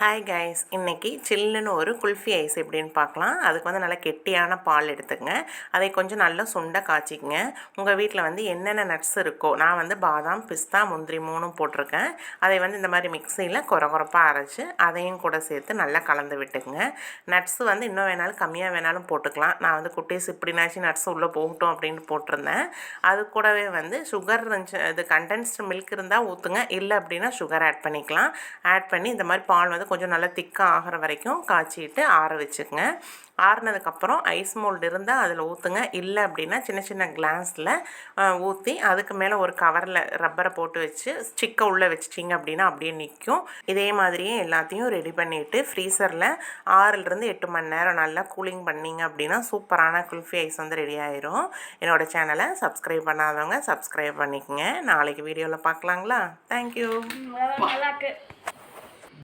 Hi guys, இன்றைக்கி சில்லுன்னு ஒரு குல்ஃபி ஐஸ் எப்படின்னு பார்க்கலாம். அதுக்கு வந்து நல்லா கெட்டியான பால் எடுத்துக்கங்க. அதை கொஞ்சம் நல்லா சுண்டை காய்ச்சிக்கங்க. உங்கள் வீட்டில் வந்து என்னென்ன நட்ஸ் இருக்கோ, நான் வந்து பாதாம், பிஸ்தா, முந்திரி 3ம் போட்டிருக்கேன். அதை வந்து இந்த மாதிரி மிக்சியில் கொரகொரப்பாக அரைச்சி அதையும் கூட சேர்த்து நல்லா கலந்து விட்டுக்குங்க. நட்ஸ் வந்து இன்னும் வேணாலும் கம்மியாக வேணாலும் போட்டுக்கலாம். நான் வந்து குட்டீஸ் இப்படினாச்சும் நட்ஸ் உள்ளே போகட்டும் அப்படின்னு போட்டிருந்தேன். அது கூடவே வந்து சுகர் இருந்துச்சு, இது கண்டென்ஸ்டு மில்க் இருந்தால் ஊற்றுங்க, இல்லை அப்படின்னா சுகர் ஆட் பண்ணிக்கலாம். ஆட் பண்ணி இந்த மாதிரி பால் வந்து கொஞ்சம் நல்லா திக்காக ஆகிற வரைக்கும் காய்ச்சிட்டு ஆற வச்சுக்கோங்க. ஆறுனதுக்கப்புறம் ஐஸ் மோல்டு இருந்தால் அதில் ஊற்றுங்க, இல்லை அப்படின்னா சின்ன சின்ன கிளாஸில் ஊற்றி அதுக்கு மேலே ஒரு கவரில் ரப்பரை போட்டு வச்சு ஸ்டிக்கை உள்ளே வச்சிட்டிங்க அப்படின்னா அப்படியே நிற்கும். இதே மாதிரியே எல்லாத்தையும் ரெடி பண்ணிவிட்டு ஃப்ரீசரில் 6லேருந்து 8 மணி நேரம் நல்லா கூலிங் பண்ணிங்க அப்படின்னா சூப்பரான குல்ஃபி ஐஸ் வந்து ரெடி ஆயிரும். என்னோடய சேனலை சப்ஸ்கிரைப் பண்ணாதவங்க சப்ஸ்கிரைப் பண்ணிக்கோங்க. நாளைக்கு வீடியோவில் பார்க்கலாங்களா? தேங்க்யூ.